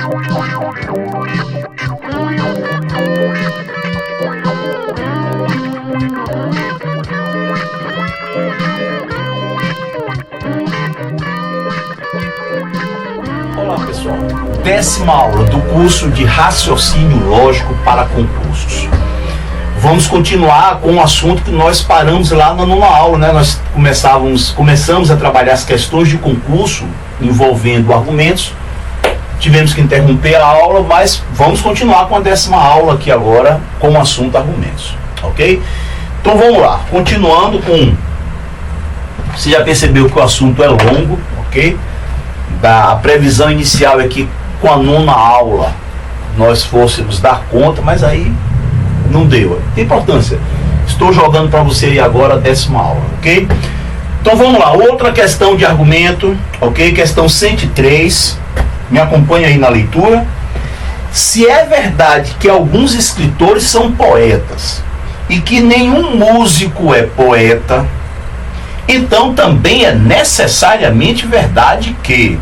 Olá pessoal, 10ª aula do curso de Raciocínio Lógico para Concursos. Vamos continuar com um assunto que nós paramos lá na 9ª aula, né? Nós começamos a trabalhar as questões de concurso envolvendo argumentos. Tivemos que interromper a aula, mas vamos continuar com a 10ª aula aqui agora com o assunto argumentos, ok? Então vamos lá, continuando com... Você já percebeu que o assunto é longo, ok? A previsão inicial é que com a 9ª aula nós fôssemos dar conta, mas aí não deu. Tem importância. Estou jogando para você aí agora a 10ª aula, ok? Então vamos lá, outra questão de argumento, ok? Questão 103, me acompanha aí na leitura. Se é verdade que alguns escritores são poetas e que nenhum músico é poeta, então também é necessariamente verdade que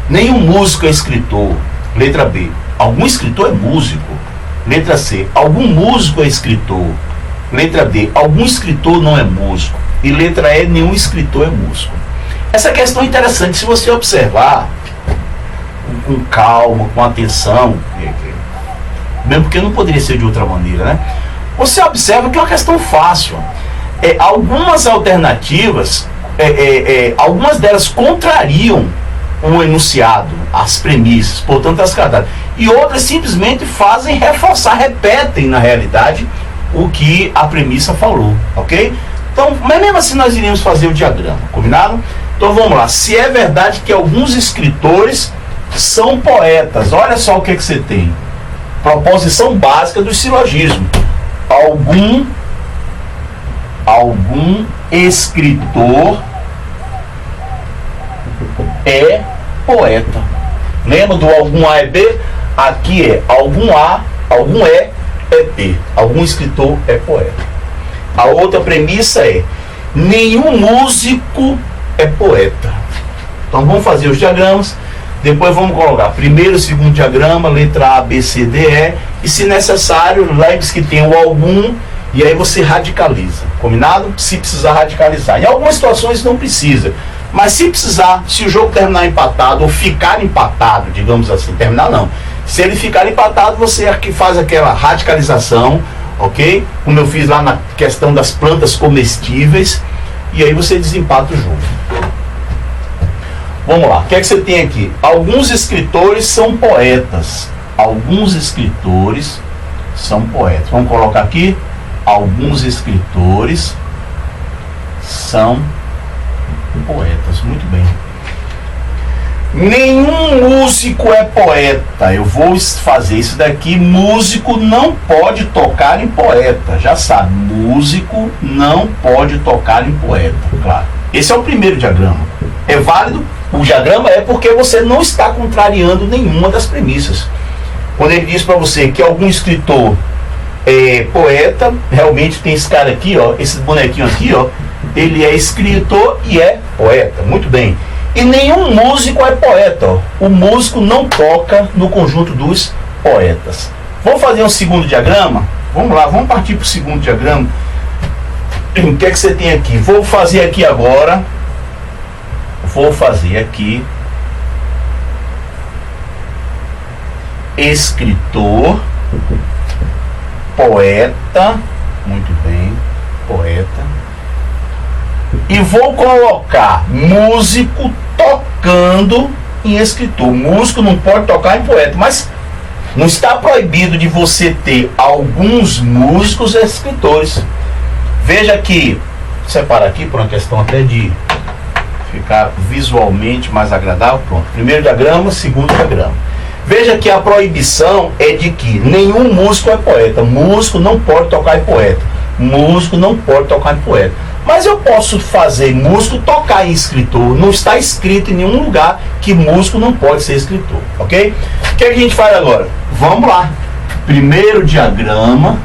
nenhum músico é escritor. Letra B, algum escritor é músico. Letra C, algum músico é escritor. Letra D, algum escritor não é músico. E letra E, nenhum escritor é músico. Essa questão é interessante se você observar com calma, com atenção, mesmo porque não poderia ser de outra maneira, né? Você observa que é uma questão fácil. Algumas alternativas, algumas delas contrariam o enunciado, as premissas, portanto as cadeias, e outras simplesmente fazem reforçar, repetem na realidade o que a premissa falou, ok? Então, mas mesmo assim nós iríamos fazer o diagrama, combinado? Então vamos lá, se é verdade que alguns escritores são poetas, olha só o que você tem, proposição básica do silogismo, algum escritor é poeta. Lembra do algum A é B? Aqui é algum A, algum é B. Algum escritor é poeta. A outra premissa é nenhum músico é poeta. Então vamos fazer os diagramas. Depois vamos colocar primeiro e segundo diagrama, letra A, B, C, D, E. E se necessário, lembre-se que tem o algum. E aí você radicaliza, combinado? Se precisar radicalizar. Em algumas situações não precisa. Mas se precisar, se o jogo terminar empatado, ou ficar empatado, digamos assim, terminar não. Se ele ficar empatado, você aqui faz aquela radicalização, ok? Como eu fiz lá na questão das plantas comestíveis. E aí você desempata o jogo. Vamos lá, o que é que você tem aqui? Alguns escritores são poetas. Alguns escritores são poetas. Vamos colocar aqui. Alguns escritores são poetas. Muito bem. Nenhum músico é poeta. Eu vou fazer isso daqui. Músico não pode tocar em poeta. Já sabe, músico não pode tocar em poeta. Claro. Esse é o primeiro diagrama. É válido? O diagrama é porque você não está contrariando nenhuma das premissas. Quando ele diz para você que algum escritor poeta, realmente tem esse cara aqui, ó, esse bonequinho aqui, ó, ele é escritor e é poeta, muito bem. E nenhum músico é poeta, ó. O músico não toca no conjunto dos poetas. Vamos fazer um segundo diagrama? Vamos lá, vamos partir para o segundo diagrama. O que é que você tem aqui? Vou fazer aqui agora, escritor, poeta, muito bem, poeta, e vou colocar músico tocando em escritor. Músico não pode tocar em poeta, mas não está proibido de você ter alguns músicos escritores. Veja que, vou separar aqui por uma questão até de ficar visualmente mais agradável. Pronto, primeiro diagrama, segundo diagrama. Veja que a proibição é de que nenhum músico é poeta. Músico não pode tocar em poeta. Músico não pode tocar em poeta. Mas eu posso fazer músico tocar em escritor. Não está escrito em nenhum lugar que músico não pode ser escritor. Ok? O que a gente faz agora? Vamos lá. Primeiro diagrama.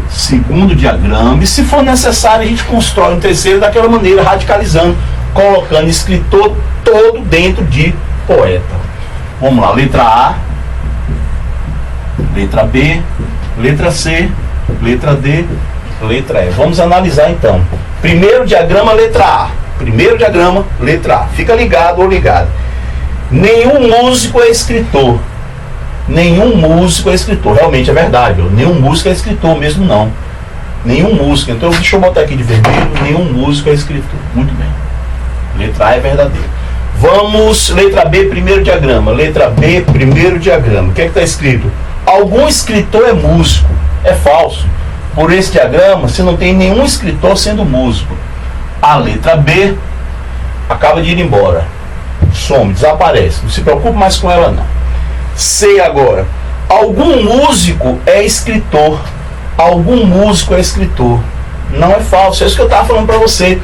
Segundo diagrama. E se for necessário, a gente constrói um terceiro daquela maneira, radicalizando, colocando escritor todo dentro de poeta. Vamos lá, letra A, letra B, letra C, letra D, letra E. Vamos analisar então. Primeiro diagrama, letra A. Primeiro diagrama, letra A. Fica ligado ou ligado. Nenhum músico é escritor. Nenhum músico é escritor. Realmente é verdade. Nenhum músico é escritor mesmo não. Nenhum músico. Então deixa eu botar aqui de vermelho. Nenhum músico é escritor. Muito bem. Letra A é verdadeiro. Vamos, letra B, primeiro diagrama. Letra B, primeiro diagrama. O que é que está escrito? Algum escritor é músico. É falso. Por esse diagrama, você não tem nenhum escritor sendo músico. A letra B acaba de ir embora. Some, desaparece. Não se preocupe mais com ela não. C agora. Algum músico é escritor. Algum músico é escritor. Não é falso. É isso que eu estava falando para você.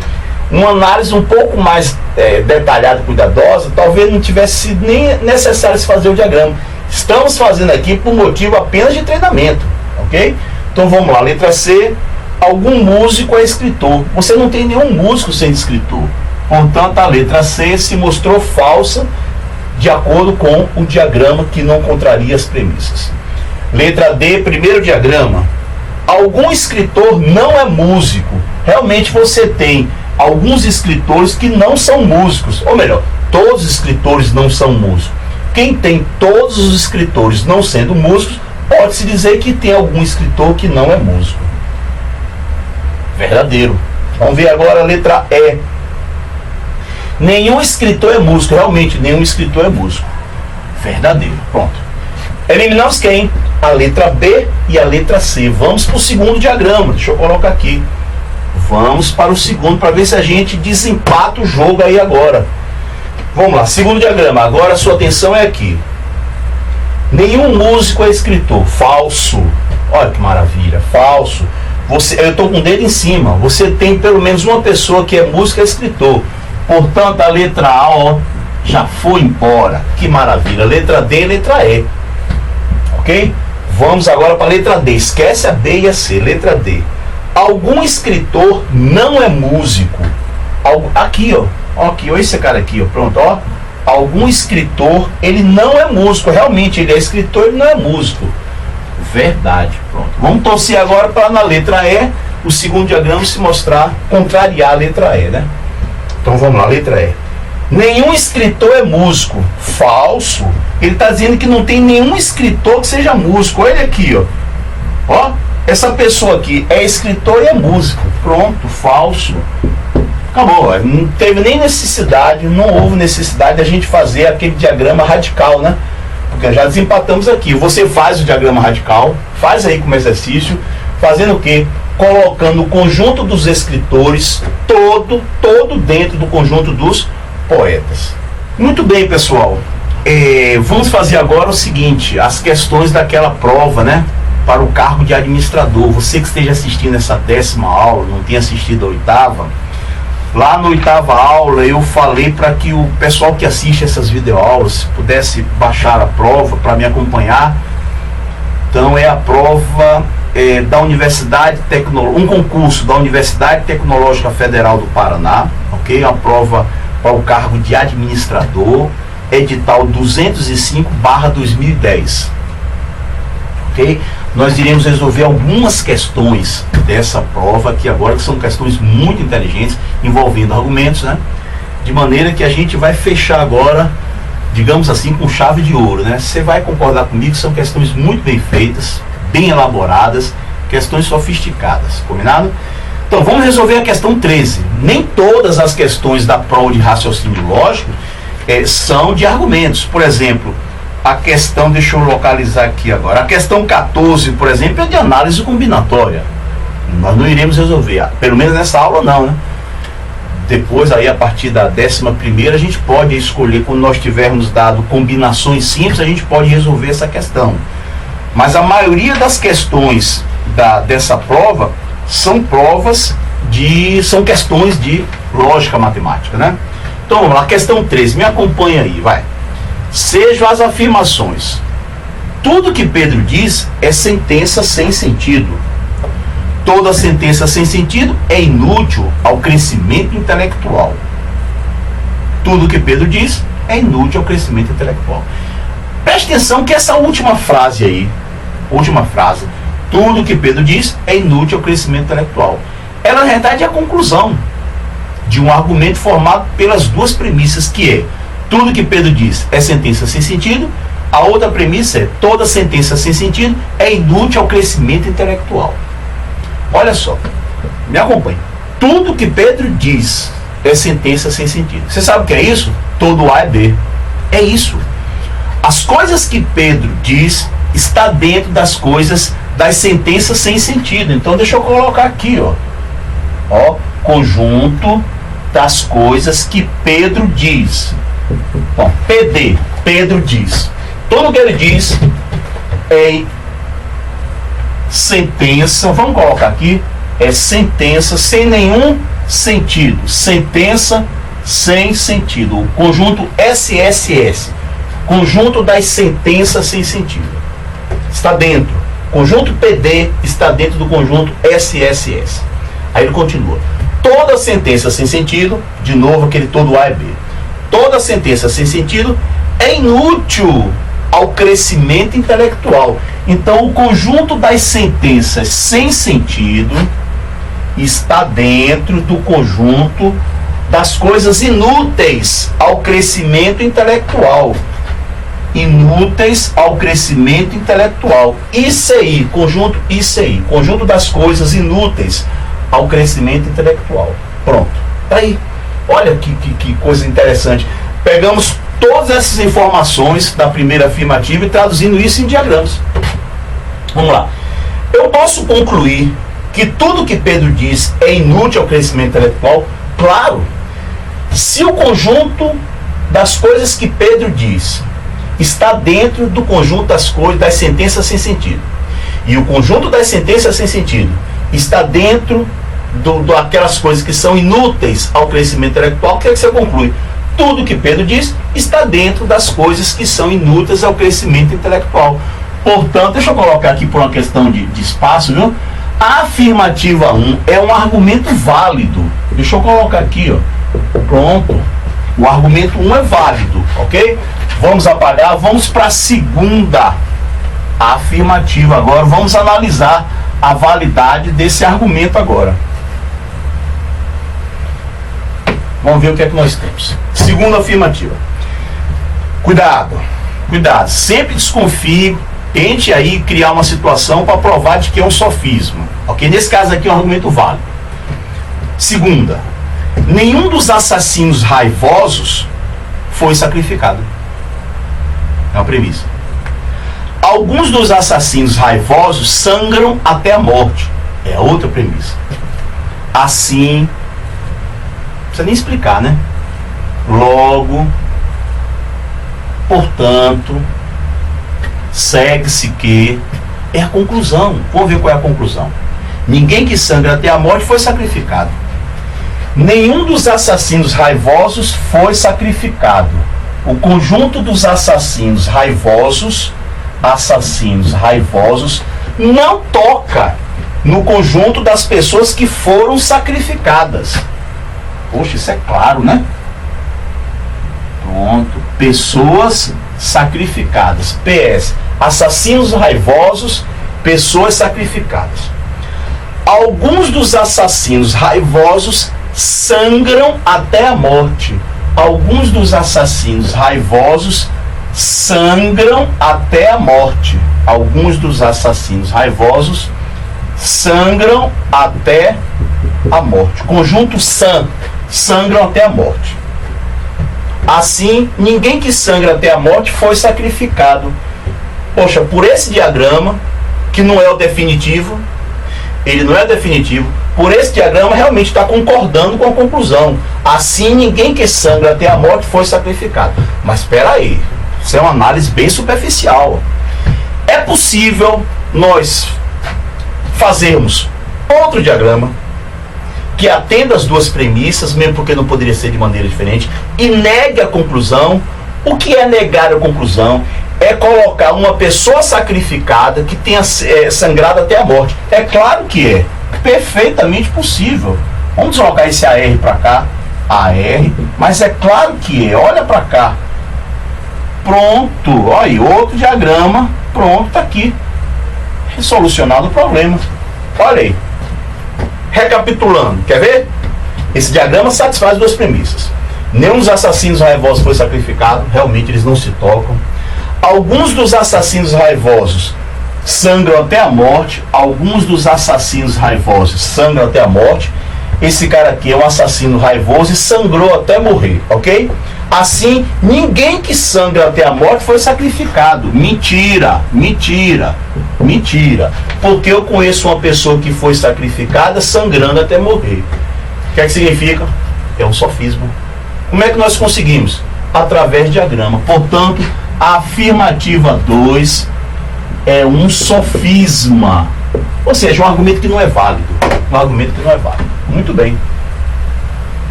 Uma análise um pouco mais detalhada e cuidadosa, talvez não tivesse sido nem necessário se fazer o diagrama. Estamos fazendo aqui por motivo apenas de treinamento, ok? Então vamos lá, letra C. Algum músico é escritor. Você não tem nenhum músico sendo escritor. Portanto, a letra C se mostrou falsa de acordo com o diagrama que não contraria as premissas. Letra D, primeiro diagrama. Algum escritor não é músico. Realmente você tem alguns escritores que não são músicos. Ou melhor, todos os escritores não são músicos. Quem tem todos os escritores não sendo músicos, pode-se dizer que tem algum escritor que não é músico. Verdadeiro. Vamos ver agora a letra E. Nenhum escritor é músico. Realmente, nenhum escritor é músico. Verdadeiro. Pronto. Eliminamos quem? A letra B e a letra C. Vamos para o segundo diagrama. Deixa eu colocar aqui. Vamos para o segundo para ver se a gente desempata o jogo aí agora. Vamos lá, segundo diagrama. Agora a sua atenção é aqui. Nenhum músico é escritor. Falso. Olha que maravilha. Falso. Eu estou com o dedo em cima. Você tem pelo menos uma pessoa que é músico e escritor. Portanto, a letra A, ó, já foi embora. Que maravilha. Letra D e letra E. Ok? Vamos agora para a letra D. Esquece a B e a C. Letra D. Algum escritor não é músico. Aqui, ó. Aqui, ó, esse cara aqui, ó. Pronto, ó. Algum escritor, ele não é músico. Realmente, ele é escritor, ele não é músico. Verdade. Pronto. Vamos torcer agora para na letra E, o segundo diagrama se mostrar, contrariar a letra E, né? Então vamos lá, letra E. Nenhum escritor é músico. Falso. Ele está dizendo que não tem nenhum escritor que seja músico. Olha ele aqui, ó. Ó, essa pessoa aqui é escritor e é músico. Pronto, falso. Acabou. Não teve nem necessidade, não houve necessidade da gente fazer aquele diagrama radical, né? Porque já desempatamos aqui. Você faz o diagrama radical, faz aí como exercício, fazendo o quê? Colocando o conjunto dos escritores todo dentro do conjunto dos poetas. Muito bem, pessoal. Vamos fazer agora o seguinte, as questões daquela prova, né? Para o cargo de administrador. Você que esteja assistindo essa 10ª aula, não tenha assistido a 8ª, lá na 8ª aula eu falei para que o pessoal que assiste essas videoaulas pudesse baixar a prova para me acompanhar. Então é a prova da Universidade Tecnológica, um concurso da Universidade Tecnológica Federal do Paraná, ok? A prova para o cargo de administrador, edital 205/2010, ok? Nós iremos resolver algumas questões dessa prova aqui agora, que são questões muito inteligentes, envolvendo argumentos, né? De maneira que a gente vai fechar agora, digamos assim, com chave de ouro, né? Você vai concordar comigo que são questões muito bem feitas, bem elaboradas, questões sofisticadas, combinado? Então vamos resolver a questão 13. Nem todas as questões da prova de raciocínio lógico são de argumentos. Por exemplo, a questão, deixa eu localizar aqui agora, a questão 14, por exemplo, é de análise combinatória. Nós não iremos resolver, pelo menos nessa aula não, né? Depois aí a partir da 11ª a gente pode escolher, quando nós tivermos dado combinações simples, a gente pode resolver essa questão. Mas a maioria das questões dessa prova são são questões de lógica matemática, né? Então vamos lá, questão 13, me acompanha aí, vai. Sejam as afirmações. Tudo que Pedro diz é sentença sem sentido. Toda sentença sem sentido é inútil ao crescimento intelectual. Tudo que Pedro diz é inútil ao crescimento intelectual. Preste atenção que essa última frase aí, tudo que Pedro diz é inútil ao crescimento intelectual. Ela, na verdade, é a conclusão de um argumento formado pelas duas premissas, que é: tudo que Pedro diz é sentença sem sentido. A outra premissa é: toda sentença sem sentido é inútil ao crescimento intelectual. Olha só, me acompanhe. Tudo que Pedro diz é sentença sem sentido. Você sabe o que é isso? Todo A é B. É isso. As coisas que Pedro diz está dentro das coisas, das sentenças sem sentido. Então deixa eu colocar aqui, ó, conjunto das coisas que Pedro diz. Bom, PD, Pedro diz. Tudo que ele diz é sentença, vamos colocar aqui, é sentença sem nenhum sentido. Sentença sem sentido. O conjunto SSS, conjunto das sentenças sem sentido, está dentro. Conjunto PD está dentro do conjunto SSS. Aí ele continua: toda sentença sem sentido, de novo aquele todo A e B, toda sentença sem sentido é inútil ao crescimento intelectual. Então o conjunto das sentenças sem sentido está dentro do conjunto das coisas inúteis ao crescimento intelectual. Inúteis ao crescimento intelectual. ICI, conjunto ICI, conjunto das coisas inúteis ao crescimento intelectual. Pronto, tá aí. Olha que coisa interessante. Pegamos todas essas informações da primeira afirmativa e traduzindo isso em diagramas. Vamos lá. Eu posso concluir que tudo que Pedro diz é inútil ao crescimento intelectual? Claro. Se o conjunto das coisas que Pedro diz está dentro do conjunto das coisas, das sentenças sem sentido, e o conjunto das sentenças sem sentido está dentro daquelas coisas que são inúteis ao crescimento intelectual, o que é que você conclui? Tudo que Pedro diz está dentro das coisas que são inúteis ao crescimento intelectual. Portanto, deixa eu colocar aqui por uma questão de espaço, viu? A afirmativa 1 é um argumento válido. Deixa eu colocar aqui, ó. Pronto. O argumento 1 é válido, ok? Vamos apagar, vamos para a segunda afirmativa agora. Vamos analisar a validade desse argumento agora. Vamos ver o que é que nós temos. Segunda afirmativa. Cuidado, cuidado. Sempre desconfie, tente aí criar uma situação para provar de que é um sofisma. Ok? Nesse caso aqui é um argumento válido. Segunda. Nenhum dos assassinos raivosos foi sacrificado. É uma premissa. Alguns dos assassinos raivosos sangram até a morte. É outra premissa. Assim, não precisa nem explicar, né? Logo, portanto, segue-se que é a conclusão. Vamos ver qual é a conclusão. Ninguém que sangra até a morte foi sacrificado. Nenhum dos assassinos raivosos foi sacrificado. O conjunto dos assassinos raivosos não toca no conjunto das pessoas que foram sacrificadas. Poxa, isso é claro, né? Pronto. Pessoas sacrificadas. PS. Assassinos raivosos, pessoas sacrificadas. Alguns dos assassinos raivosos sangram até a morte. Alguns dos assassinos raivosos sangram até a morte. Alguns dos assassinos raivosos sangram até a morte. Conjunto sangram até a morte. Assim, ninguém que sangra até a morte foi sacrificado. Poxa, por esse diagrama, que não é o definitivo, ele não é definitivo, por esse diagrama realmente está concordando com a conclusão. Assim, ninguém que sangra até a morte foi sacrificado. Mas espera aí, isso é uma análise bem superficial. É possível nós fazermos outro diagrama que atenda as duas premissas, mesmo porque não poderia ser de maneira diferente, e negue a conclusão. O que é negar a conclusão? É colocar uma pessoa sacrificada que tenha sangrado até a morte. É claro que é perfeitamente possível. Vamos colocar esse AR para cá, AR, mas é claro que é. Olha para cá. Pronto, olha aí, outro diagrama, pronto, tá aqui. Solucionado o problema. Olha aí. Recapitulando, quer ver? Esse diagrama satisfaz duas premissas. Nenhum dos assassinos raivosos foi sacrificado, realmente eles não se tocam. Alguns dos assassinos raivosos sangram até a morte, alguns dos assassinos raivosos sangram até a morte. Esse cara aqui é um assassino raivoso e sangrou até morrer, ok? Assim, ninguém que sangra até a morte foi sacrificado. Mentira, mentira, mentira. Porque eu conheço uma pessoa que foi sacrificada sangrando até morrer. O que é que significa? É um sofisma. Como é que nós conseguimos? Através de diagrama. Portanto, a afirmativa 2 é um sofisma. Ou seja, um argumento que não é válido. Um argumento que não é válido. Muito bem.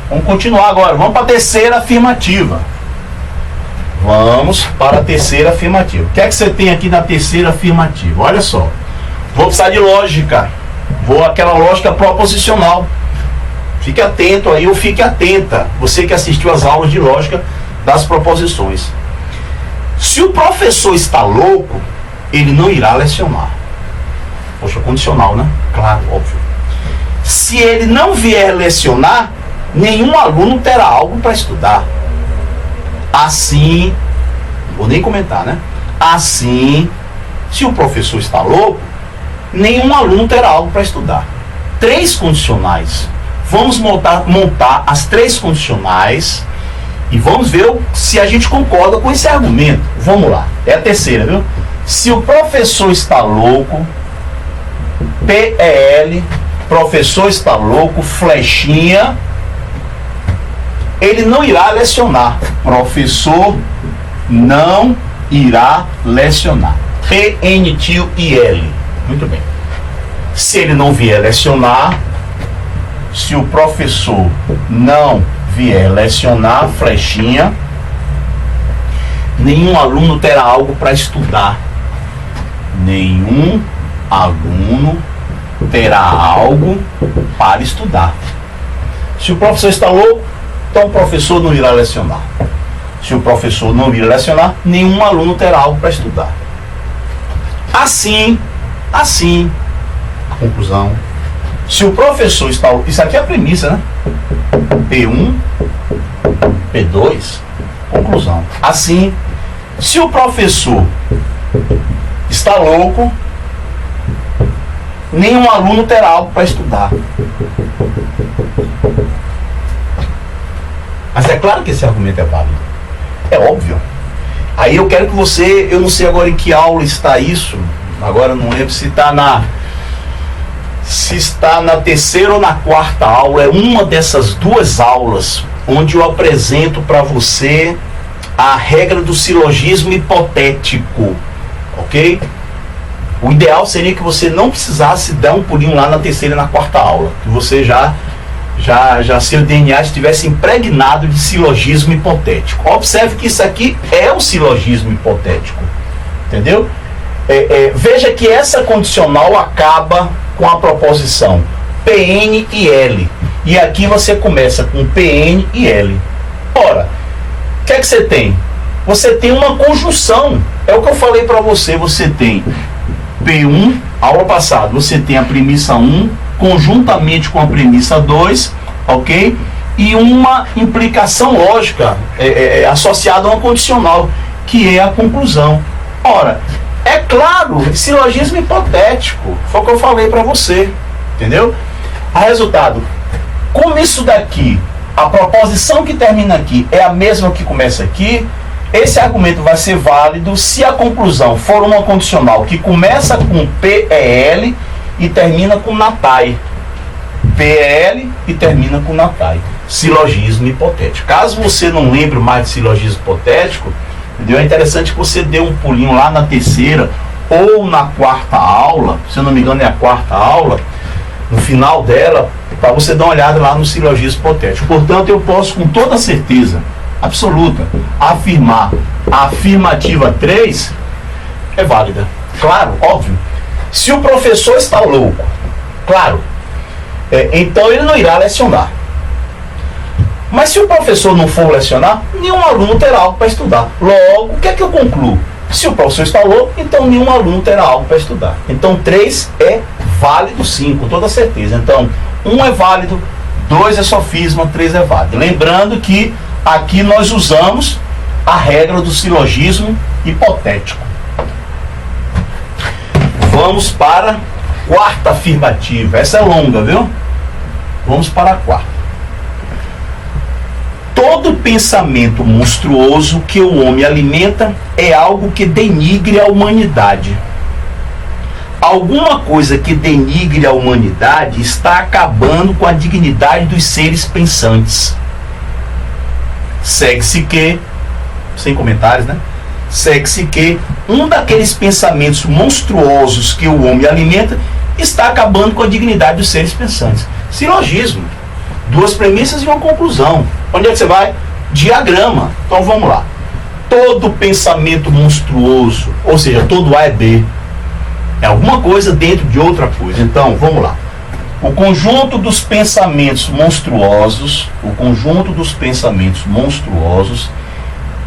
Vamos continuar agora. Vamos para a terceira afirmativa. Vamos para a terceira afirmativa. O que é que você tem aqui na terceira afirmativa? Olha só. Vou precisar de lógica. Vou aquela lógica proposicional. Fique atento aí, ou fique atenta. Você que assistiu às aulas de lógica das proposições. Se o professor está louco, ele não irá lecionar. Poxa, condicional, né? Claro, óbvio. Se ele não vier lecionar, nenhum aluno terá algo para estudar. Assim, vou nem comentar, né? Assim, se o professor está louco, nenhum aluno terá algo para estudar. Três condicionais. Vamos montar as três condicionais e vamos ver se a gente concorda com esse argumento. Vamos lá. É a terceira, viu? Se o professor está louco, PEL, professor está louco, flechinha, ele não irá lecionar. Professor não irá lecionar. PNTIL. Muito bem. Se ele não vier lecionar, se o professor não vier lecionar, flechinha, nenhum aluno terá algo para estudar. Nenhum aluno terá algo para estudar. Se o professor está louco, então o professor não irá lecionar. Se o professor não vir lecionar, nenhum aluno terá algo para estudar. Assim, a conclusão. Se o professor está louco, isso aqui é a premissa, né? P1, P2, conclusão. Assim, se o professor está louco, nenhum aluno terá algo para estudar. Mas é claro que esse argumento é válido. É óbvio. Aí eu quero que você, eu não sei agora em que aula está isso, agora não lembro se está na terceira ou na quarta aula, é uma dessas duas aulas onde eu apresento para você a regra do silogismo hipotético, ok? O ideal seria que você não precisasse dar um pulinho lá na terceira e na quarta aula, que você já seu DNA estivesse impregnado de silogismo hipotético. Observe que isso aqui é um silogismo hipotético, entendeu? Veja que essa condicional acaba com a proposição PN e L. E aqui você começa com PN e L. Ora, o que é que você tem? Você tem uma conjunção. É o que eu falei para você. Você tem P1, aula passada, você tem a premissa 1, conjuntamente com a premissa 2, ok? E uma implicação lógica associada a uma condicional, que é a conclusão. Ora, é claro, silogismo hipotético, foi o que eu falei para você, entendeu? A resultado, como isso daqui, a proposição que termina aqui é a mesma que começa aqui, esse argumento vai ser válido se a conclusão for uma condicional que começa com PEL e termina com natai. PEL e termina com natai. Silogismo hipotético. Caso você não lembre mais de silogismo hipotético, entendeu? É interessante que você dê um pulinho lá na terceira ou na quarta aula, se eu não me engano é a quarta aula, no final dela, para você dar uma olhada lá no silogismo hipotético. Portanto, eu posso com toda certeza absoluta afirmar a afirmativa 3 é válida. Claro, óbvio. Se o professor está louco, claro, então ele não irá lecionar. Mas se o professor não for lecionar, nenhum aluno terá algo para estudar. Logo, o que é que eu concluo? Se o professor falou, então nenhum aluno terá algo para estudar. Então 3 é válido sim, com toda certeza. Então 1 é válido, 2 é sofisma, 3 é válido. Lembrando que aqui nós usamos a regra do silogismo hipotético. Vamos para a quarta afirmativa. Essa é longa, viu? Vamos para a quarta. Todo pensamento monstruoso que o homem alimenta é algo que denigre a humanidade. Alguma coisa que denigre a humanidade está acabando com a dignidade dos seres pensantes. Segue-se que, sem comentários, né? Segue-se que um daqueles pensamentos monstruosos que o homem alimenta está acabando com a dignidade dos seres pensantes. Silogismo. 2 premissas e uma conclusão. Onde é que você vai? Diagrama. Então vamos lá. Todo pensamento monstruoso, ou seja, todo A é B. É alguma coisa dentro de outra coisa. Então, vamos lá. O conjunto dos pensamentos monstruosos,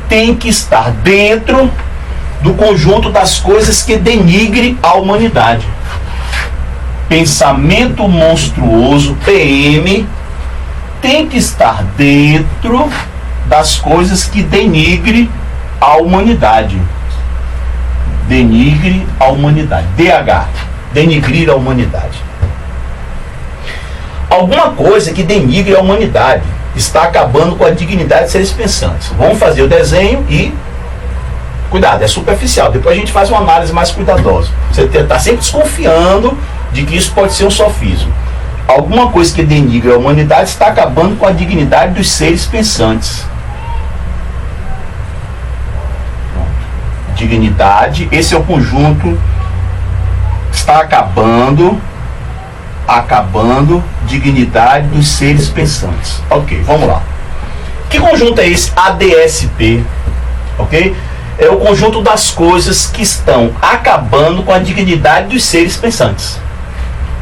tem que estar dentro do conjunto das coisas que denigre a humanidade. Pensamento monstruoso, PM, tem que estar dentro das coisas que denigre a humanidade. Denigre a humanidade. DH. Denigrir a humanidade. Alguma coisa que denigre a humanidade está acabando com a dignidade de seres pensantes. Vamos fazer o desenho e... Cuidado, é superficial. Depois a gente faz uma análise mais cuidadosa. Você está sempre desconfiando de que isso pode ser um sofismo. Alguma coisa que denigre a humanidade está acabando com a dignidade dos seres pensantes. Dignidade, esse é o conjunto, está acabando, dignidade dos seres pensantes. Ok, vamos lá. Que conjunto é esse? ADSP, ok? É o conjunto das coisas que estão acabando com a dignidade dos seres pensantes.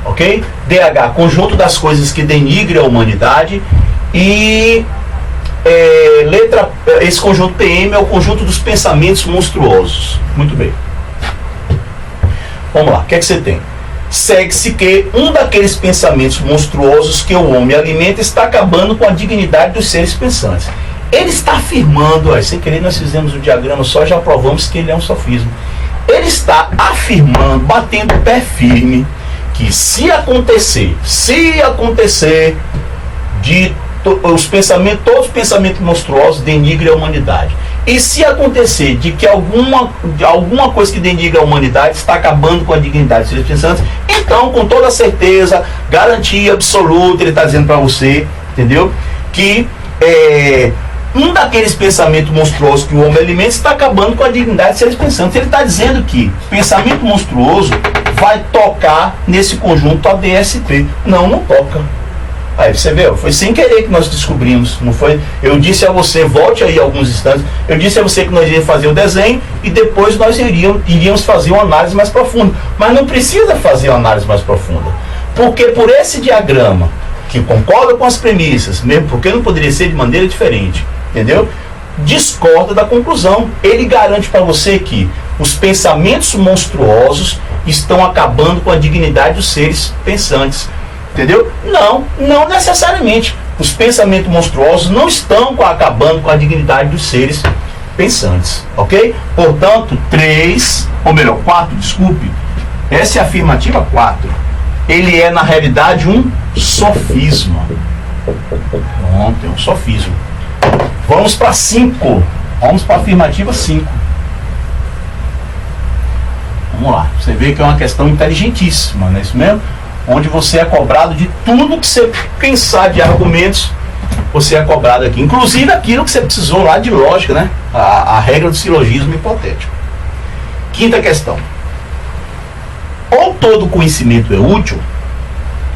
Ok? DH, conjunto das coisas que denigre a humanidade. E esse conjunto PM é o conjunto dos pensamentos monstruosos. Muito bem. Vamos lá, o que é que você tem? Segue-se que um daqueles pensamentos monstruosos que o homem alimenta está acabando com a dignidade dos seres pensantes. Ele está afirmando, sem querer nós fizemos o diagrama só, já provamos que ele é um sofismo. Ele está afirmando, batendo o pé firme, que se acontecer de todos os pensamentos monstruosos denigre a humanidade, e se acontecer de que alguma coisa que denigre a humanidade está acabando com a dignidade dos seres pensantes, então com toda certeza, garantia absoluta, ele está dizendo para você, entendeu? Que um daqueles pensamentos monstruosos que o homem alimenta está acabando com a dignidade dos seres pensantes. Ele está dizendo que pensamento monstruoso vai tocar nesse conjunto ADSP. Não toca. Aí você vê, foi sem querer que nós descobrimos, não foi? Eu disse a você, volte aí alguns instantes, eu disse a você que nós iríamos fazer o desenho e depois nós iríamos fazer uma análise mais profunda. Mas não precisa fazer uma análise mais profunda, porque por esse diagrama, que concorda com as premissas, mesmo porque não poderia ser de maneira diferente, entendeu? Discorda da conclusão. Ele garante para você que os pensamentos monstruosos estão acabando com a dignidade dos seres pensantes. Entendeu? Não necessariamente. Os pensamentos monstruosos não estão acabando com a dignidade dos seres pensantes. Ok? Portanto, 4, desculpe. Essa é a afirmativa 4. Ele é, na realidade, um sofisma. Pronto, é um sofisma. Vamos para 5. Vamos para a afirmativa 5. Vamos lá. Você vê que é uma questão inteligentíssima, não é isso mesmo? Onde você é cobrado de tudo que você pensar de argumentos, você é cobrado aqui. Inclusive aquilo que você precisou lá de lógica, né? A regra do silogismo hipotético. Quinta questão. Ou todo conhecimento é útil,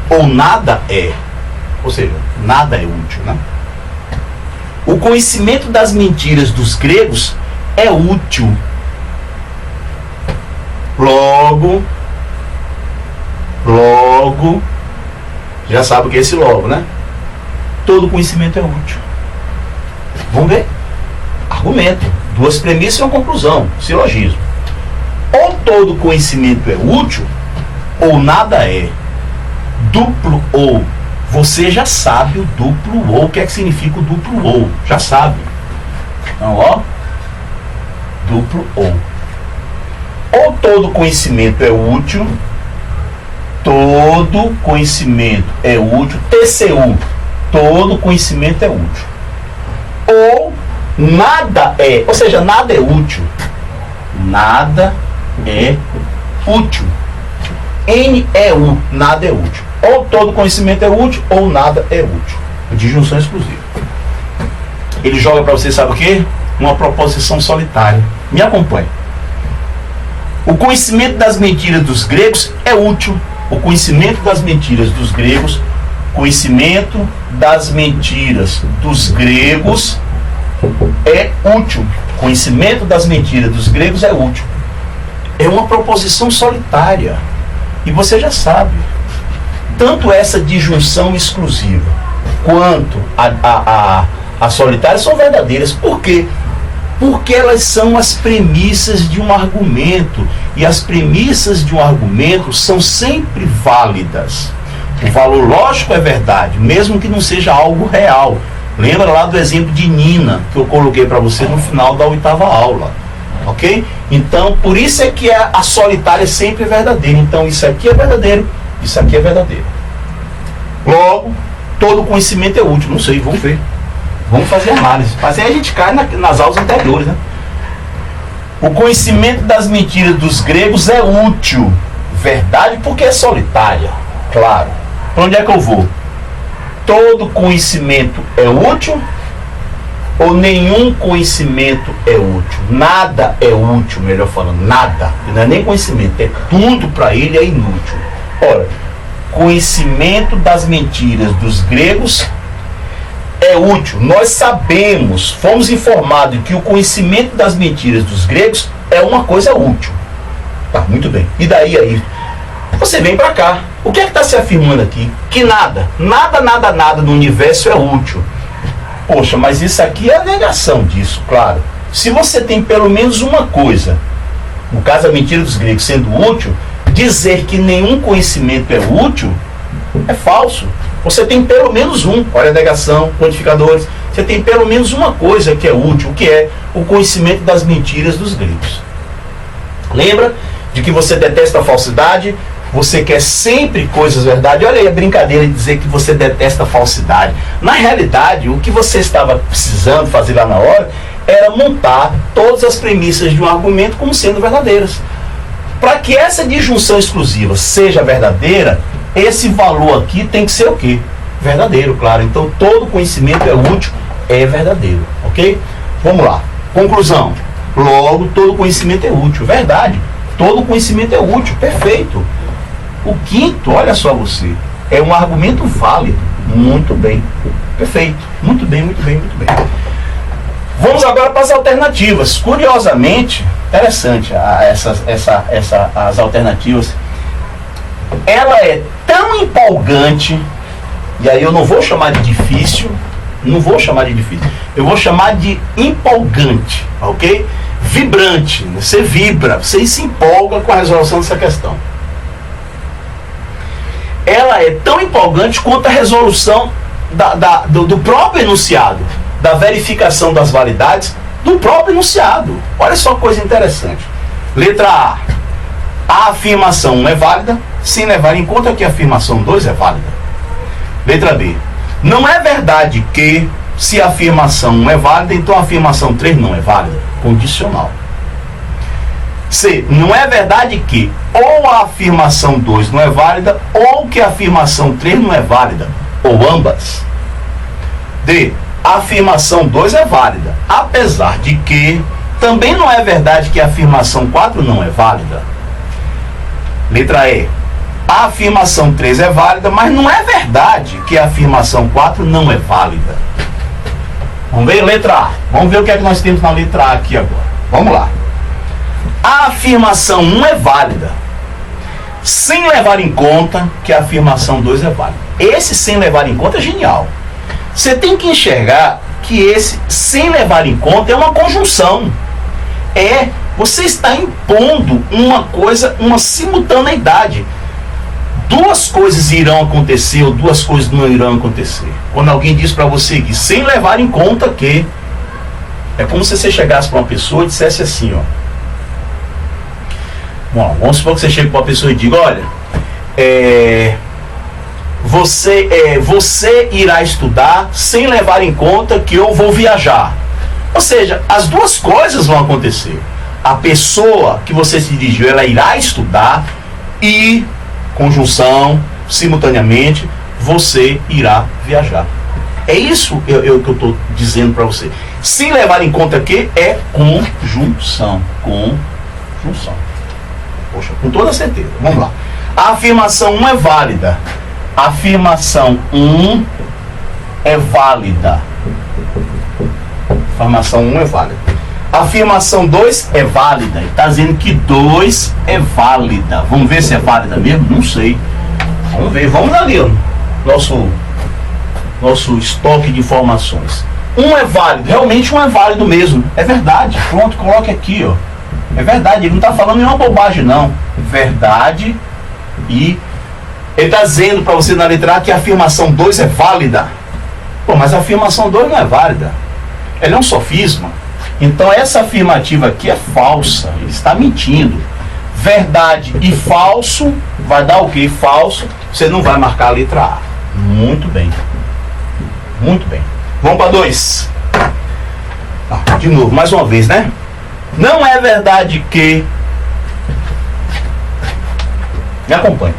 ou nada é. Ou seja, nada é útil, né? O conhecimento das mentiras dos gregos é útil. Logo, já sabe o que é esse logo, né? Todo conhecimento é útil. Vamos ver. Argumento. Duas premissas e uma conclusão. Silogismo. Ou todo conhecimento é útil, ou nada é. Duplo ou. Você já sabe o duplo ou. O que é que significa o duplo ou? Já sabe. Então, ó. Duplo ou. Ou todo conhecimento é útil. Todo conhecimento é útil. TCU. Todo conhecimento é útil. Ou nada é. Ou seja, nada é útil. Nada é útil. NEU. Nada é útil. Ou todo conhecimento é útil, ou nada é útil. Disjunção exclusiva. Ele joga para você, sabe o quê? Uma proposição solitária. Me acompanhe. O conhecimento das mentiras dos gregos é útil. O conhecimento das mentiras dos gregos, conhecimento das mentiras dos gregos é útil. Conhecimento das mentiras dos gregos é útil. É uma proposição solitária. E você já sabe. Tanto essa disjunção exclusiva quanto a solitária são verdadeiras. Por quê? Porque elas são as premissas de um argumento. E as premissas de um argumento são sempre válidas. O valor lógico é verdade, mesmo que não seja algo real. Lembra lá do exemplo de Nina, que eu coloquei para você no final da 8ª aula. Ok? Então, por isso é que a solitária é sempre verdadeira. Então, isso aqui é verdadeiro, isso aqui é verdadeiro. Logo, todo conhecimento é útil. Não sei, vamos ver. Vamos fazer análise. Mas aí a gente cai nas aulas anteriores, né? O conhecimento das mentiras dos gregos é útil. Verdade porque é solitária. Claro. Para onde é que eu vou? Todo conhecimento é útil ou nenhum conhecimento é útil? Nada é útil, melhor falando. Nada. Não é nem conhecimento. É tudo para ele é inútil. Ora, conhecimento das mentiras dos gregos é útil. Nós sabemos, fomos informados que o conhecimento das mentiras dos gregos é uma coisa útil. Tá, muito bem. E daí aí? Você vem para cá. O que é que está se afirmando aqui? Que nada no universo é útil. Poxa, mas isso aqui é a negação disso, claro. Se você tem pelo menos uma coisa, no caso a mentira dos gregos sendo útil, dizer que nenhum conhecimento é útil é falso. Você tem pelo menos um, olha a negação, quantificadores, você tem pelo menos uma coisa que é útil, que é o conhecimento das mentiras dos gregos. Lembra de que você detesta a falsidade, você quer sempre coisas verdade. Olha aí a brincadeira de dizer que você detesta a falsidade. Na realidade, o que você estava precisando fazer lá na hora era montar todas as premissas de um argumento como sendo verdadeiras. Para que essa disjunção exclusiva seja verdadeira, esse valor aqui tem que ser o quê? Verdadeiro, claro. Então, todo conhecimento é útil, é verdadeiro, ok? Vamos lá. Conclusão. Logo, todo conhecimento é útil. Verdade. Todo conhecimento é útil. Perfeito. O quinto, olha só você, é um argumento válido. Muito bem. Perfeito. Muito bem, muito bem, muito bem. Vamos agora para as alternativas. Curiosamente, interessante as alternativas. Ela é tão empolgante, e aí eu não vou chamar de difícil, eu vou chamar de empolgante, ok? Vibrante, você vibra, você se empolga com a resolução dessa questão. Ela é tão empolgante quanto a resolução do próprio enunciado, da verificação das validades do próprio enunciado. Olha só que coisa interessante. Letra A. A afirmação 1 é válida, sem levar em conta que a afirmação 2 é válida. Letra B. Não é verdade que, se a afirmação 1 é válida, então a afirmação 3 não é válida. Condicional. C. Não é verdade que ou a afirmação 2 não é válida, ou que a afirmação 3 não é válida. Ou ambas. D. A afirmação 2 é válida, apesar de que também não é verdade que a afirmação 4 não é válida. Letra E. A afirmação 3 é válida, mas não é verdade que a afirmação 4 não é válida. Vamos ver letra A. Vamos ver o que é que nós temos na letra A aqui agora. Vamos lá. A afirmação 1 é válida, sem levar em conta que a afirmação 2 é válida. Esse sem levar em conta é genial. Você tem que enxergar que esse sem levar em conta é uma conjunção. Você está impondo uma coisa, uma simultaneidade. Duas coisas irão acontecer ou duas coisas não irão acontecer. Quando alguém diz para você que sem levar em conta que, é como se você chegasse para uma pessoa e dissesse assim, ó. Bom, vamos supor que você chegue para uma pessoa e diga, olha, você irá estudar sem levar em conta que eu vou viajar. Ou seja, as duas coisas vão acontecer. A pessoa que você se dirigiu, ela irá estudar e, conjunção, simultaneamente, você irá viajar. É isso que eu estou dizendo para você. Sem levar em conta que é conjunção. Conjunção. Poxa, com toda certeza. Vamos lá. A afirmação 1 é válida. A afirmação 1 é válida. A afirmação 1 é válida. A afirmação 2 é válida. Ele está dizendo que 2 é válida. Vamos ver se é válida mesmo? Não sei. Vamos ver. Vamos ali, ó. Nosso estoque de informações. 1 é válido. Realmente 1 é válido mesmo. É verdade. Pronto, coloque aqui, ó. É verdade. Ele não está falando nenhuma bobagem, não. Verdade. E ele está dizendo para você na letra A que a afirmação 2 é válida. Pô, mas a afirmação 2 não é válida. Ela é um sofisma. Então essa afirmativa aqui é falsa. Ele está mentindo. Verdade e falso vai dar o quê? Falso. Você não vai marcar a letra A. Muito bem. Muito bem. Vamos para 2. De novo, mais uma vez, né? Não é verdade que... Me acompanhe.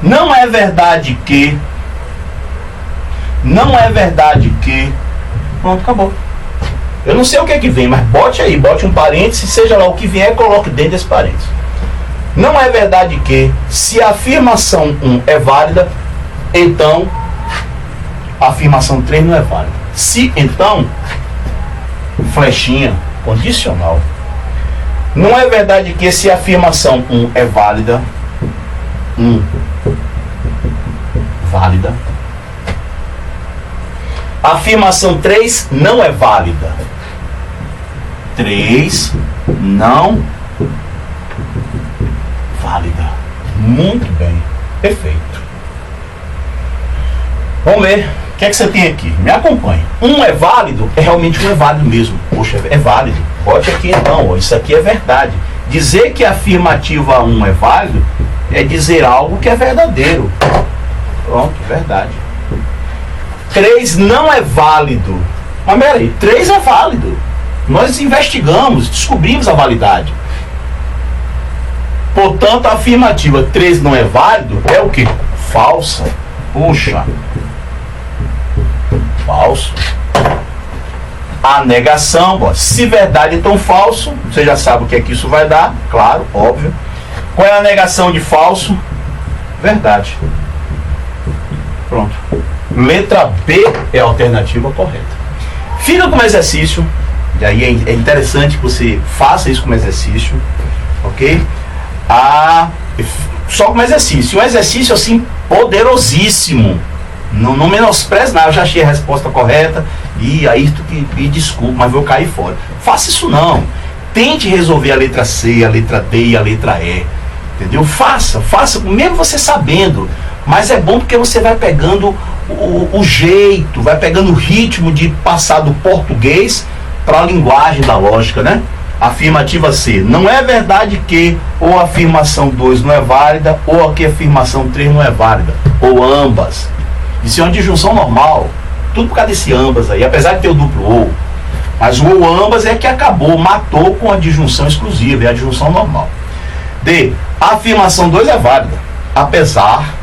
Não é verdade que... Não é verdade que... Pronto, acabou. Eu não sei o que é que vem, mas bote aí, bote um parêntese, seja lá o que vier, coloque dentro desse parêntese. Não é verdade que, se a afirmação 1 é válida, então a afirmação 3 não é válida. Se, então, flechinha, condicional. Não é verdade que, se a afirmação 1 é válida, válida, a afirmação 3 não é válida. 3 não válida. Muito bem. Perfeito. Vamos ver. O que é que você tem aqui? Me acompanhe. 1 é válido? Realmente 1 é válido mesmo. Poxa, é válido. Bote aqui então. Ó. Isso aqui é verdade. Dizer que a afirmativa 1 é válido é dizer algo que é verdadeiro. Pronto, verdade. 3 não é válido. Mas peraí, 3 é válido. Nós investigamos, descobrimos a validade. Portanto, a afirmativa 3 não é válido é o que? Falsa. Puxa. Falso. A negação, ó, se verdade então falso, você já sabe o que é que isso vai dar, claro, óbvio. Qual é a negação de falso? Verdade. Pronto. Letra B é a alternativa correta. Fica como exercício. E aí é interessante que você faça isso como exercício. Ok? Só como exercício. Um exercício assim poderosíssimo. Não menospreze nada. Eu já achei a resposta correta. E aí desculpa, mas vou cair fora. Faça isso não. Tente resolver a letra C, a letra D e a letra E. Entendeu? Faça, mesmo você sabendo. Mas é bom porque você vai pegando o jeito, vai pegando o ritmo de passar do português para a linguagem da lógica, né? Afirmativa C. Não é verdade que ou a afirmação 2 não é válida, ou que a afirmação 3 não é válida. Ou ambas. Isso é uma disjunção normal. Tudo por causa desse ambas aí, apesar de ter o duplo ou. Mas o ou ambas é que acabou, matou com a disjunção exclusiva, é a disjunção normal. D. A afirmação 2 é válida, apesar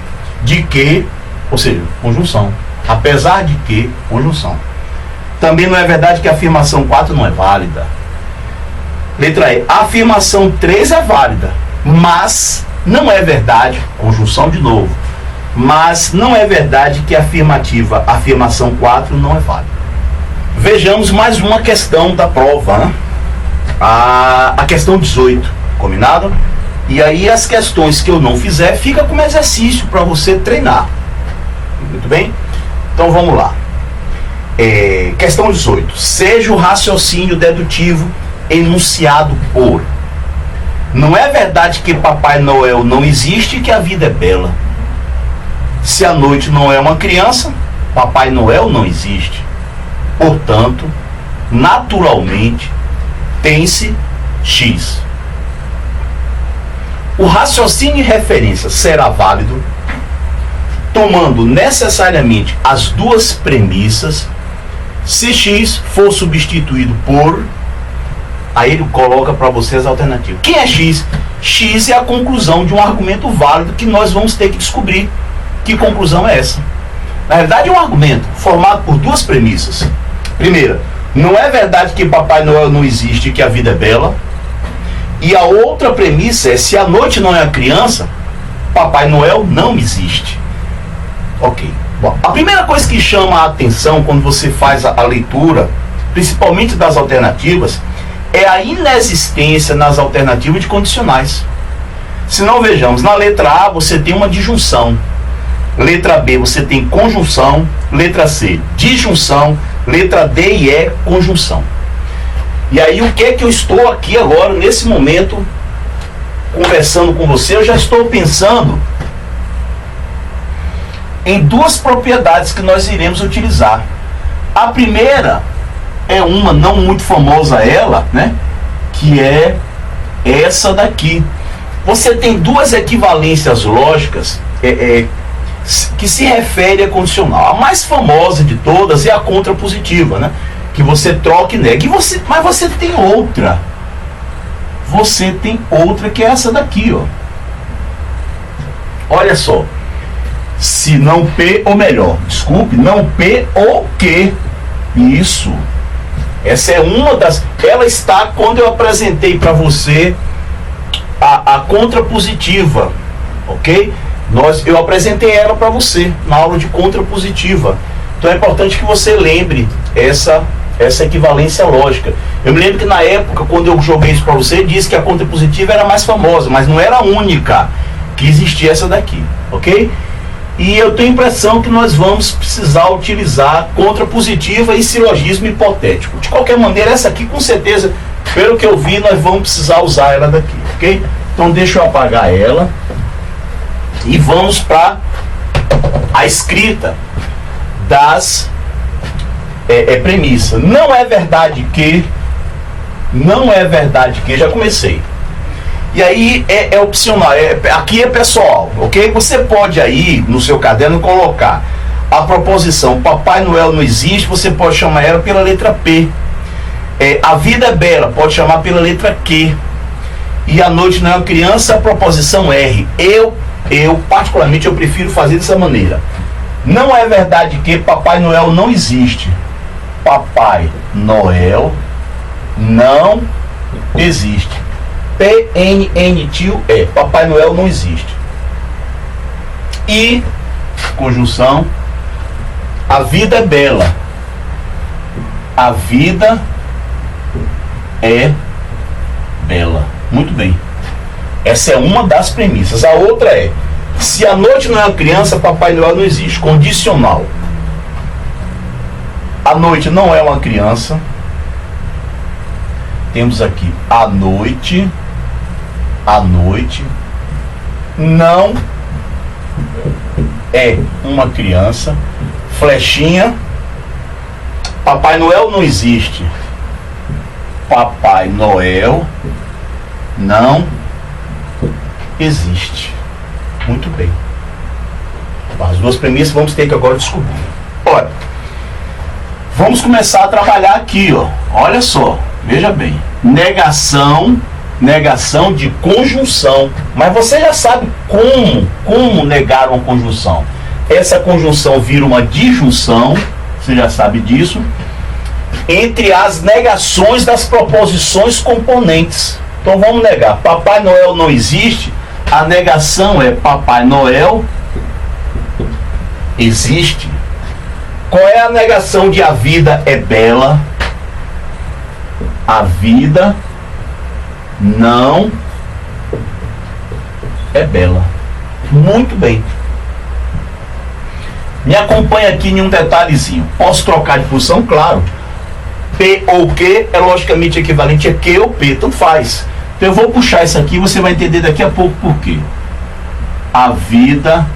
de que, ou seja, conjunção. Apesar de que, conjunção. Também não é verdade que a afirmação 4 não é válida. Letra E. A afirmação 3 é válida, mas não é verdade, conjunção de novo, mas não é verdade que a afirmação 4 não é válida. Vejamos mais uma questão da prova, né? A questão 18, combinado? E aí as questões que eu não fizer, fica como exercício para você treinar. Muito bem? Então vamos lá. Questão 18. Seja o raciocínio dedutivo enunciado por: não é verdade que Papai Noel não existe e que a vida é bela. Se a noite não é uma criança, Papai Noel não existe. Portanto, naturalmente, tem-se X. O raciocínio de referência será válido tomando necessariamente as duas premissas. Se X for substituído por... Aí ele coloca para vocês a alternativa. Quem é X? X é a conclusão de um argumento válido que nós vamos ter que descobrir. Que conclusão é essa? Na verdade, é um argumento formado por duas premissas. Primeira, não é verdade que Papai Noel não existe e que a vida é bela. E a outra premissa é: se a noite não é a criança, Papai Noel não existe. Ok. Bom, a primeira coisa que chama a atenção quando você faz a leitura, principalmente das alternativas, é a inexistência nas alternativas de condicionais. Se não, vejamos, na letra A você tem uma disjunção, letra B você tem conjunção, letra C disjunção, letra D e E conjunção. E aí o que é que eu estou aqui agora, nesse momento, conversando com você? Eu já estou pensando em duas propriedades que nós iremos utilizar. A primeira é uma não muito famosa ela, né? Que é essa daqui. Você tem duas equivalências lógicas que se refere a condicional. A mais famosa de todas é a contrapositiva, né? Que você troca e nega. Mas você tem outra. Você tem outra que é essa daqui, ó. Olha só. Se não P, ou melhor, desculpe, não P ou Q. Isso. Essa é uma das... Ela está quando eu apresentei para você a contrapositiva, ok? Eu apresentei ela para você na aula de contrapositiva. Então é importante que você lembre essa equivalência lógica. Eu me lembro que na época, quando eu joguei isso para você, disse que a contrapositiva era mais famosa, mas não era a única que existia essa daqui, ok? E eu tenho a impressão que nós vamos precisar utilizar contrapositiva e silogismo hipotético. De qualquer maneira, essa aqui, com certeza, pelo que eu vi, nós vamos precisar usar ela daqui, ok? Então deixa eu apagar ela e vamos para a escrita das premissas. Não é verdade que, já comecei. E aí é opcional, aqui é pessoal, ok? Você pode aí, no seu caderno, colocar a proposição Papai Noel não existe, você pode chamar ela pela letra P. A vida é bela, pode chamar pela letra Q. E a noite não é uma criança, a proposição R. Eu particularmente, eu prefiro fazer dessa maneira. Não é verdade que Papai Noel não existe. Papai Noel não existe. PNN-TIO-E. Papai Noel não existe. E, conjunção, a vida é bela. A vida é bela. Muito bem. Essa é uma das premissas. A outra é: se a noite não é uma criança, Papai Noel não existe. Condicional. A noite não é uma criança. Temos aqui a noite não é uma criança. Flechinha. Papai Noel não existe. Papai Noel não existe. Muito bem. As duas premissas vamos ter que agora descobrir. Olha, vamos começar a trabalhar aqui, ó. Olha só, veja bem. Negação de conjunção. Mas você já sabe como negar uma conjunção. Essa conjunção vira uma disjunção, você já sabe disso, entre as negações das proposições componentes. Então vamos negar. Papai Noel não existe. A negação é Papai Noel existe. Qual é a negação de a vida é bela? A vida não é bela. Muito bem. Me acompanha aqui em um detalhezinho. Posso trocar de posição? Claro. P ou Q é logicamente equivalente a Q ou P, tanto faz. Então eu vou puxar isso aqui e você vai entender daqui a pouco por quê. A vida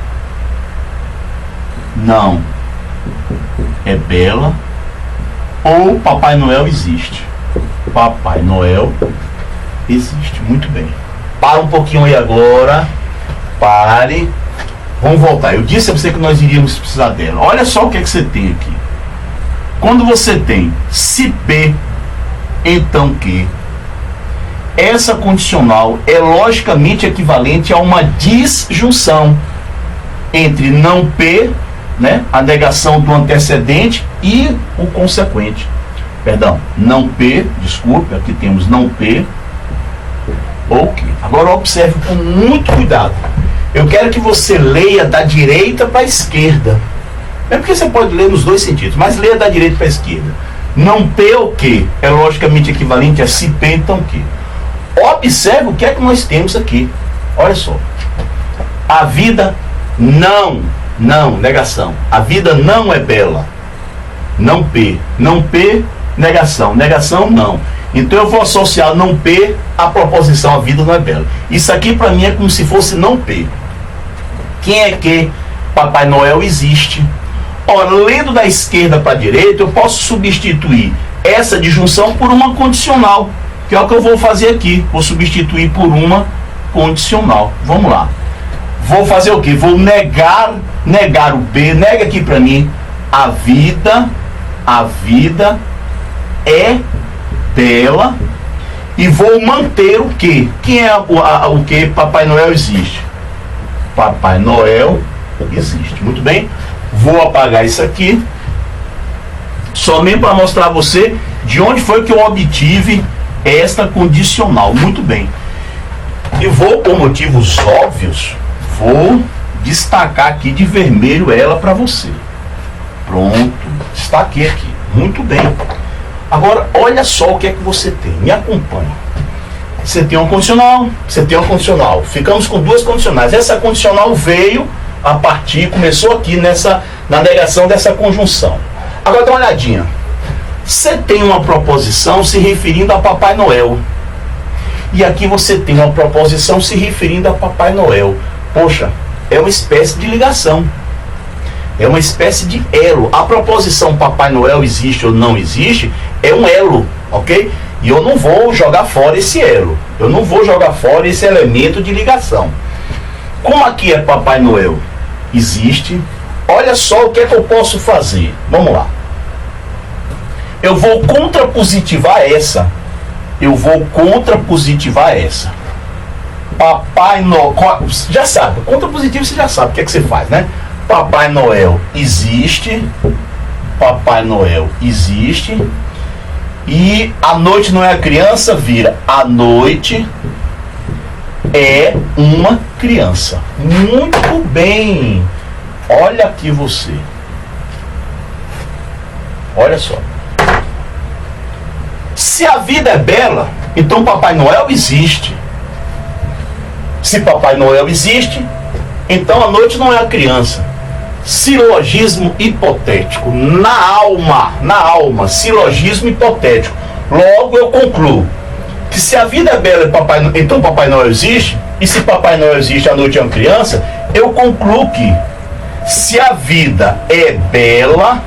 não é bela ou Papai Noel existe. Papai Noel existe. Muito bem. Para um pouquinho aí agora. Pare. Vamos voltar. Eu disse a você que nós iríamos precisar dela. Olha só o que é que você tem aqui. Quando você tem se P, então Q, essa condicional é logicamente equivalente a uma disjunção entre não P, né, a negação do antecedente, e o consequente. Perdão, não P, desculpe, aqui temos não P ou Q. Agora observe com muito cuidado. Eu quero que você leia da direita para a esquerda. É porque você pode ler nos dois sentidos, mas leia da direita para a esquerda. Não P ou Q é logicamente equivalente a se P, então Q. Observe o que é que nós temos aqui. Olha só. A vida não, negação. A vida não é bela. Não P. Não P, negação. Negação, não. Então eu vou associar não P à proposição a vida não é bela. Isso aqui para mim é como se fosse não P. Quem é que Papai Noel existe? Ora, lendo da esquerda para a direita, eu posso substituir essa disjunção por uma condicional, que é o que eu vou fazer aqui. Vou substituir por uma condicional. Vamos lá. Vou fazer o quê? Vou negar o B. Nega aqui para mim. A vida é bela. E vou manter o quê? Quem é o que Papai Noel existe? Papai Noel existe. Muito bem. Vou apagar isso aqui. Somente para mostrar a você de onde foi que eu obtive esta condicional. Muito bem. E vou, por motivos óbvios, vou destacar aqui de vermelho ela para você. Pronto. Destaquei aqui. Muito bem. Agora, olha só o que é que você tem. Me acompanhe. Você tem uma condicional, você tem uma condicional. Ficamos com duas condicionais. Essa condicional veio a partir, começou aqui na negação dessa conjunção. Agora dá uma olhadinha. Você tem uma proposição se referindo a Papai Noel. E aqui você tem uma proposição se referindo a Papai Noel. Poxa, é uma espécie de ligação. É uma espécie de elo. A proposição Papai Noel existe ou não existe é um elo, ok? E eu não vou jogar fora esse elo. Eu não vou jogar fora esse elemento de ligação. Como aqui é Papai Noel existe, olha só o que é que eu posso fazer. Vamos lá. Eu vou contrapositivar essa. Papai Noel, já sabe, contrapositivo você já sabe o que é que você faz, né? Papai Noel existe. E a noite não é a criança, vira a noite é uma criança. Muito bem. Olha aqui você. Olha só. Se a vida é bela, então Papai Noel existe. Se Papai Noel existe, então a noite não é a criança. Silogismo hipotético. Na alma, silogismo hipotético. Logo eu concluo que se a vida é bela, então Papai Noel existe. E se Papai Noel existe, a noite é uma criança. Eu concluo que se a vida é bela,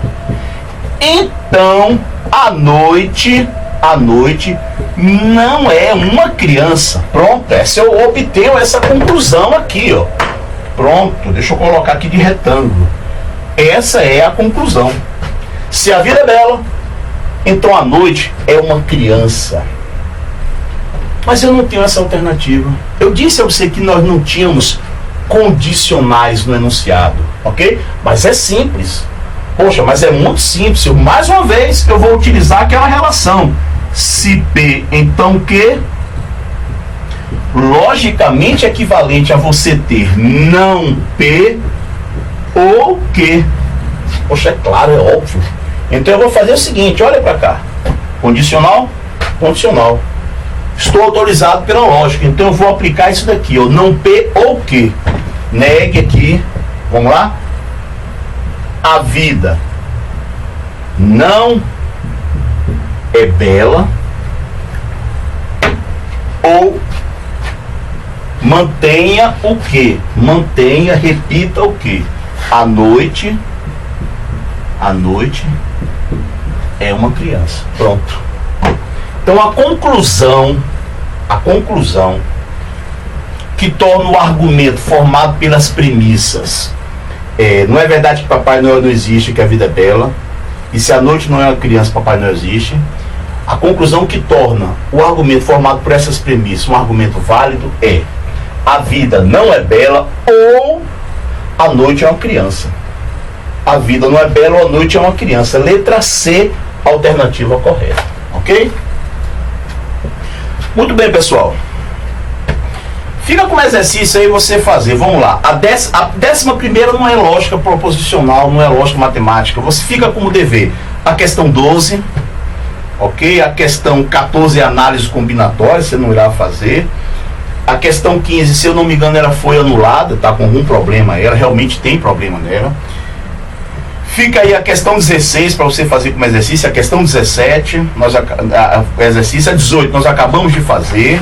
então a noite não é uma criança. Pronto, eu obtenho essa conclusão aqui, ó. Pronto, deixa eu colocar aqui de retângulo. Essa é a conclusão. Se a vida é bela, então a noite é uma criança. Mas eu não tenho essa alternativa. Eu disse a você que nós não tínhamos condicionais no enunciado, ok? Mas é simples. Poxa, mas é muito simples. Mais uma vez, eu vou utilizar aquela relação. Se P, então Q, logicamente equivalente a você ter não P ou Q. Poxa, é claro, é óbvio. Então eu vou fazer o seguinte, olha para cá. Condicional, condicional. Estou autorizado pela lógica, então eu vou aplicar isso daqui, ó, não P ou Q. Negue aqui, vamos lá? a vida não é bela, ou mantenha o quê? Mantenha, repita o quê? A noite é uma criança. Pronto. Então a conclusão que torna o argumento formado pelas premissas, não é verdade que Papai Noel não existe, que a vida é bela, e se a noite não é uma criança, Papai Noel existe. A conclusão que torna o argumento formado por essas premissas um argumento válido é: a vida não é bela, ou a noite é uma criança. A vida não é bela, ou a noite é uma criança. Letra C, alternativa correta. Ok? Muito bem, pessoal. Fica com o exercício aí você fazer. Vamos lá. A 11ª não é lógica proposicional, não é lógica matemática. Você fica como dever a questão 12, ok? A questão 14 é análise combinatória, você não irá fazer. A questão 15, se eu não me engano, ela foi anulada, tá com algum problema. Ela realmente tem problema nela. Fica aí a questão 16 para você fazer como exercício. A questão 17, o exercício é 18, nós acabamos de fazer.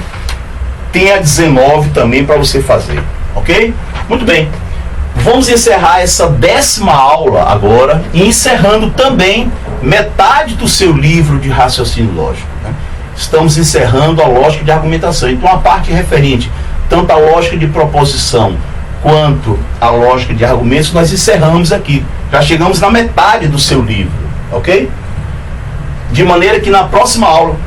Tem a 19 também para você fazer, ok? Muito bem. Vamos encerrar essa 10ª aula agora, e encerrando também metade do seu livro de raciocínio lógico, né? Estamos encerrando a lógica de argumentação. Então a parte referente tanto à lógica de proposição quanto à lógica de argumentos, nós encerramos aqui. Já chegamos na metade do seu livro, ok? De maneira que na próxima aula,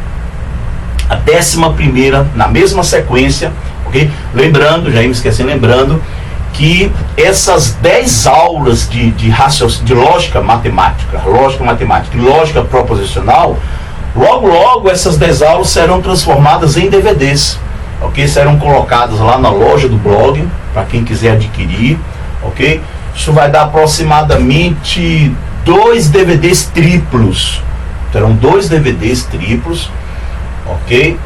a 11ª, na mesma sequência, ok? Lembrando, já ia me esquecendo, lembrando que essas 10 aulas de raciocínio, de lógica matemática e lógica proposicional, logo essas 10 aulas serão transformadas em DVDs, ok? Serão colocadas lá na loja do blog, para quem quiser adquirir, ok? Isso vai dar aproximadamente 2 DVDs triplos. Terão 2 DVDs triplos, ok?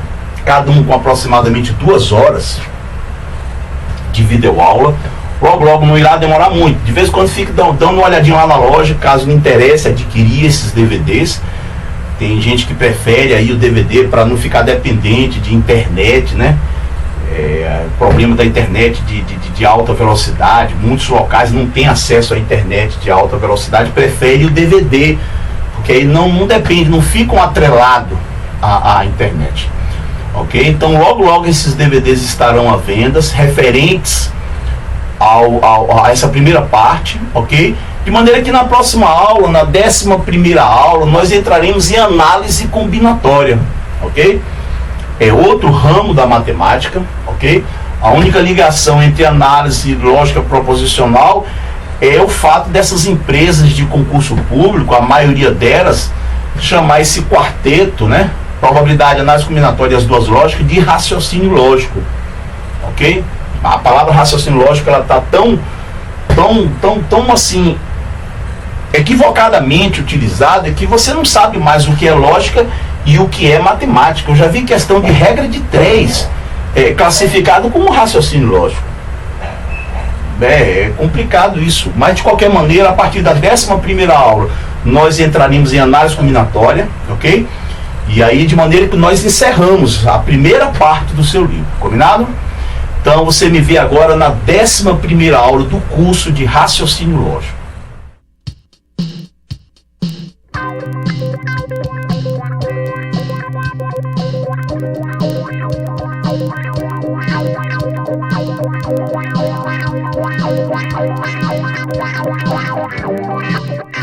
Cada um com aproximadamente 2 horas de videoaula. Logo não irá demorar muito. De vez em quando fica dando uma olhadinha lá na loja, caso não interesse adquirir esses DVDs. Tem gente que prefere aí o DVD para não ficar dependente de internet, né? Problema da internet de alta velocidade. Muitos locais não têm acesso à internet de alta velocidade, prefere o DVD, porque aí não depende, não ficam atrelados à internet, ok? Então logo esses DVDs estarão à venda, referentes a essa primeira parte, ok? De maneira que na próxima aula, na 11ª aula, nós entraremos em análise combinatória, ok? É outro ramo da matemática, ok? A única ligação entre análise e lógica proposicional é o fato dessas empresas de concurso público, a maioria delas, chamar esse quarteto, né? Probabilidade, análise combinatória e as 2 lógicas, de raciocínio lógico, ok? A palavra raciocínio lógico, ela está tão assim, equivocadamente utilizada, que você não sabe mais o que é lógica e o que é matemática. Eu já vi questão de regra de 3 classificado como raciocínio lógico. É complicado isso, mas de qualquer maneira, a partir da 11ª aula, nós entraremos em análise combinatória, ok? E aí, de maneira que nós encerramos a primeira parte do seu livro, combinado? Então você me vê agora na 11ª aula do curso de raciocínio lógico. Wow.